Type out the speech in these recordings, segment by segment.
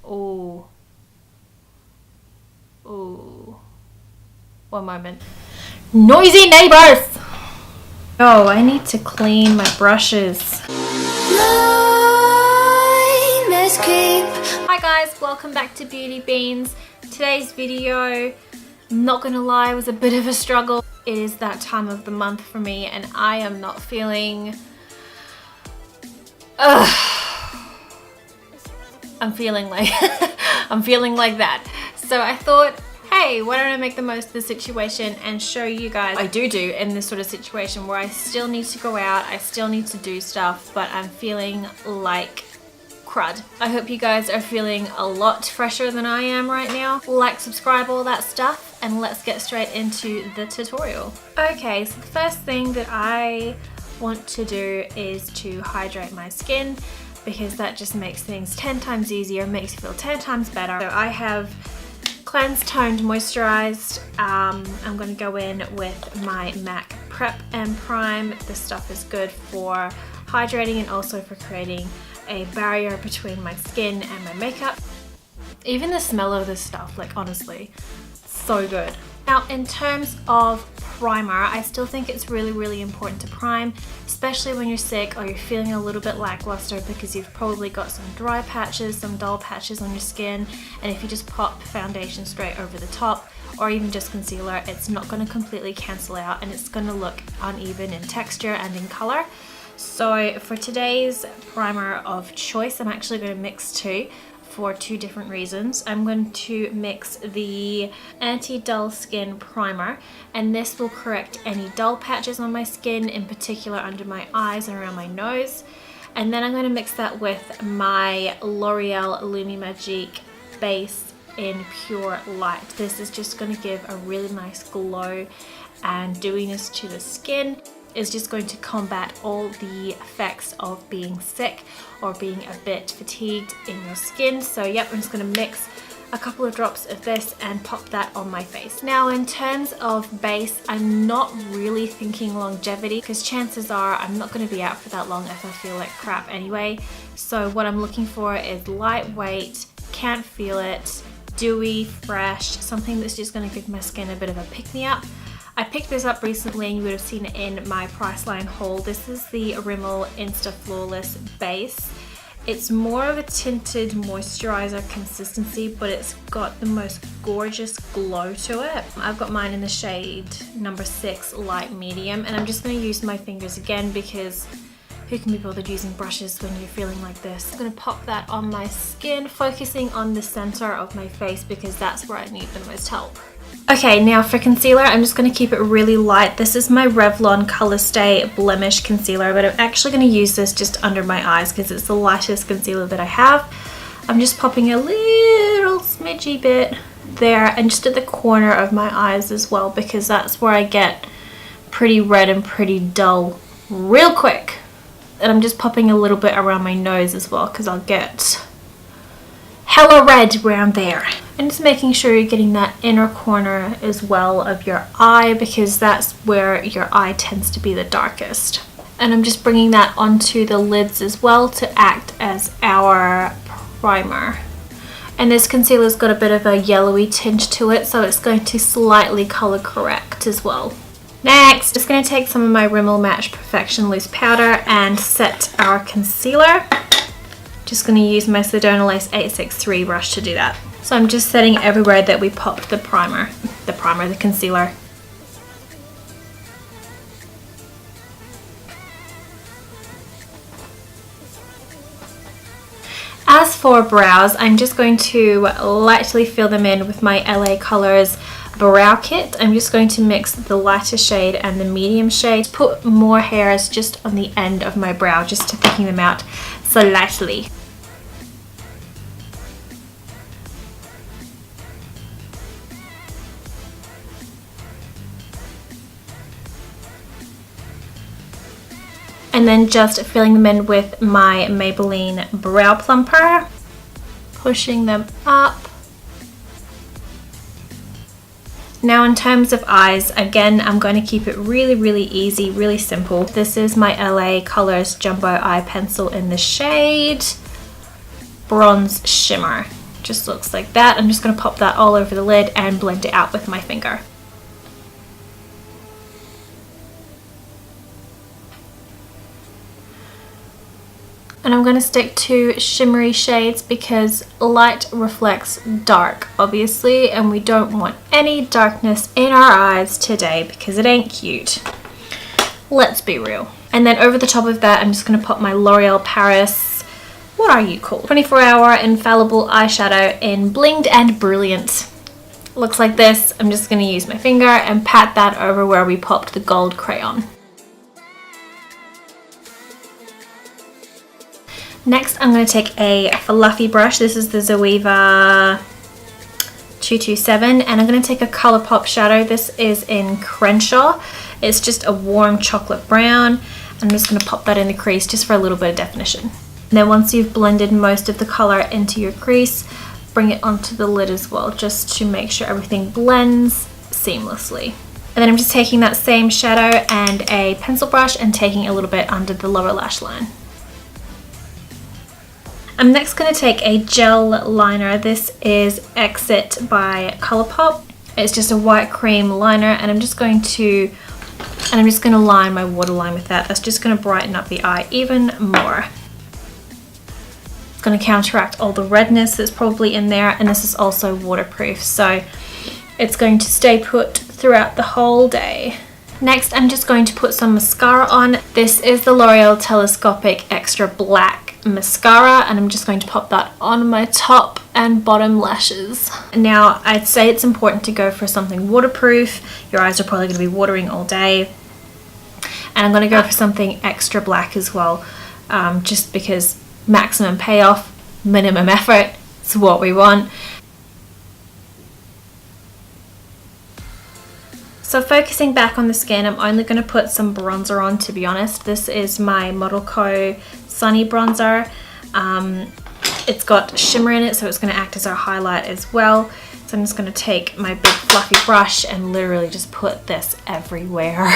Oh. Oh. One moment. Noisy neighbors! Oh, I need to clean my brushes. Hi guys, welcome back to Beauty Beans. Today's video, not gonna lie, was a bit of a struggle. It is that time of the month for me and I am not feeling... I'm feeling like that. So I thought, hey, why don't I make the most of the situation and show you guys what I do in this sort of situation where I still need to go out, I still need to do stuff, but I'm feeling like crud. I hope you guys are feeling a lot fresher than I am right now. Like, subscribe, all that stuff, and let's get straight into the tutorial. Okay, so the first thing that I want to do is to hydrate my skin, because that just makes things 10 times easier, makes you feel 10 times better. So I have cleansed, toned, moisturized. I'm going to go in with my MAC Prep and Prime. This stuff is good for hydrating and also for creating a barrier between my skin and my makeup. Even the smell of this stuff, like honestly, so good. Now in terms of primer, I still think it's really important to prime, especially when you're sick or you're feeling a little bit lackluster, because you've probably got some dry patches, some dull patches on your skin, and if you just pop foundation straight over the top or even just concealer, it's not going to completely cancel out and it's going to look uneven in texture and in color. So for today's primer of choice, I'm actually going to mix two for two different reasons. I'm going to mix the Anti-Dull Skin Primer, and this will correct any dull patches on my skin, in particular under my eyes and around my nose. And then I'm going to mix that with my L'Oreal Lumi Magique base in Pure Light. This is just going to give a really nice glow and dewiness to the skin. Is just going to combat all the effects of being sick or being a bit fatigued in your skin. So yep, I'm just going to mix a couple of drops of this and pop that on my face. Now in terms of base, I'm not really thinking longevity, because chances are I'm not going to be out for that long if I feel like crap anyway. So what I'm looking for is lightweight, can't feel it, dewy, fresh, something that's just going to give my skin a bit of a pick-me-up. I picked this up recently and you would have seen it in my Priceline haul. This is the Rimmel Insta Flawless base. It's more of a tinted moisturizer consistency, but it's got the most gorgeous glow to it. I've got mine in the shade number 6 light medium, and I'm just going to use my fingers again because who can be bothered using brushes when you're feeling like this? I'm going to pop that on my skin, focusing on the center of my face because that's where I need the most help. Okay, now for concealer, I'm just going to keep it really light. This is my Revlon Colorstay Blemish Concealer, but I'm actually going to use this just under my eyes because it's the lightest concealer that I have. I'm just popping a little smidgy bit there and just at the corner of my eyes as well, because that's where I get pretty red and pretty dull real quick. And I'm just popping a little bit around my nose as well because I'll get hella red around there. And just making sure you're getting that inner corner as well of your eye, because that's where your eye tends to be the darkest. And I'm just bringing that onto the lids as well to act as our primer. And this concealer's got a bit of a yellowy tinge to it, so it's going to slightly color correct as well. Next, just going to take some of my Rimmel Match Perfection Loose Powder and set our concealer. Just going to use my Sedona Lace 863 brush to do that. So I'm just setting everywhere that we popped the concealer. As for brows, I'm just going to lightly fill them in with my LA Colors Brow Kit. I'm just going to mix the lighter shade and the medium shade. Put more hairs just on the end of my brow, just to picking them out slightly. And then just filling them in with my Maybelline Brow Plumper, pushing them up. Now in terms of eyes, again, I'm going to keep it really easy, really simple. This is my LA Colors Jumbo Eye Pencil in the shade Bronze Shimmer. just looks like that. I'm just going to pop that all over the lid and blend it out with my finger. And I'm going to stick to shimmery shades because light reflects dark, obviously, and we don't want any darkness in our eyes today because it ain't cute. Let's be real. And then over the top of that, I'm just going to put my L'Oreal Paris, what are you called? 24-hour infallible eyeshadow in Blinged and Brilliant. Looks like this. I'm just going to use my finger and pat that over where we popped the gold crayon. Next, I'm going to take a fluffy brush. This is the Zoeva 227, and I'm going to take a ColourPop shadow. This is in Crenshaw. It's just a warm chocolate brown. I'm just going to pop that in the crease just for a little bit of definition. And then once you've blended most of the color into your crease, bring it onto the lid as well, just to make sure everything blends seamlessly. And then I'm just taking that same shadow and a pencil brush and taking a little bit under the lower lash line. I'm next going to take a gel liner. This is Exit by ColourPop. It's just a white cream liner, and I'm just going to line my waterline with that. That's just going to brighten up the eye even more. It's going to counteract all the redness that's probably in there, and this is also waterproof, so it's going to stay put throughout the whole day. Next, I'm just going to put some mascara on. This is the L'Oreal Telescopic Extra Black mascara, and I'm just going to pop that on my top and bottom lashes. Now, I'd say it's important to go for something waterproof. Your eyes are probably going to be watering all day. And I'm going to go for something extra black as well, just because maximum payoff, minimum effort, it's what we want. So focusing back on the skin, I'm only going to put some bronzer on, to be honest. This is my Model Co Sunny Bronzer. It's got shimmer in it, so it's going to act as our highlight as well. So I'm just going to take my big fluffy brush and literally just put this everywhere.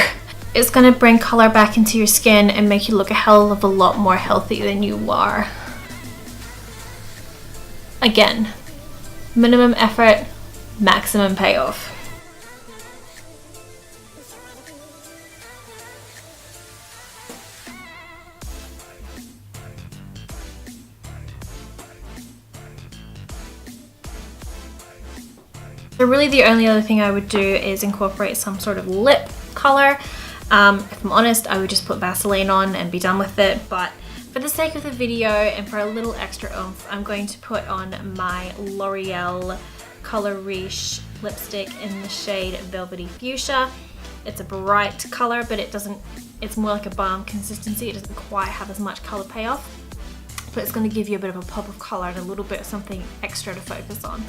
It's going to bring color back into your skin and make you look a hell of a lot more healthy than you are. Again, minimum effort, maximum payoff. So really the only other thing I would do is incorporate some sort of lip color. If I'm honest, I would just put Vaseline on and be done with it, but for the sake of the video and for a little extra oomph, I'm going to put on my L'Oreal Color Riche lipstick in the shade Velvety Fuchsia. It's a bright color, but it's more like a balm consistency. It doesn't quite have as much color payoff, but it's going to give you a bit of a pop of color and a little bit of something extra to focus on.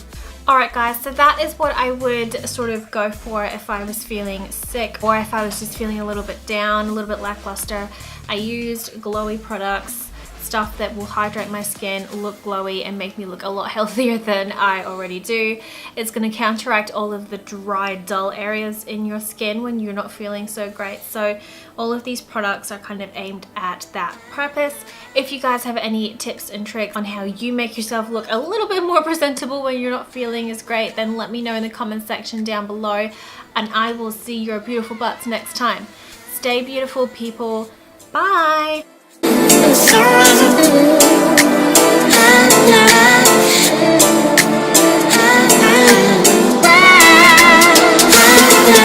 Alright guys, so that is what I would sort of go for if I was feeling sick or if I was just feeling a little bit down, a little bit lackluster. I used glowy products, stuff that will hydrate my skin, look glowy, and make me look a lot healthier than I already do. It's going to counteract all of the dry, dull areas in your skin when you're not feeling so great. So all of these products are kind of aimed at that purpose. If you guys have any tips and tricks on how you make yourself look a little bit more presentable when you're not feeling as great, then let me know in the comment section down below, and I will see your beautiful butts next time. Stay beautiful, people. Bye! Surrounded by love.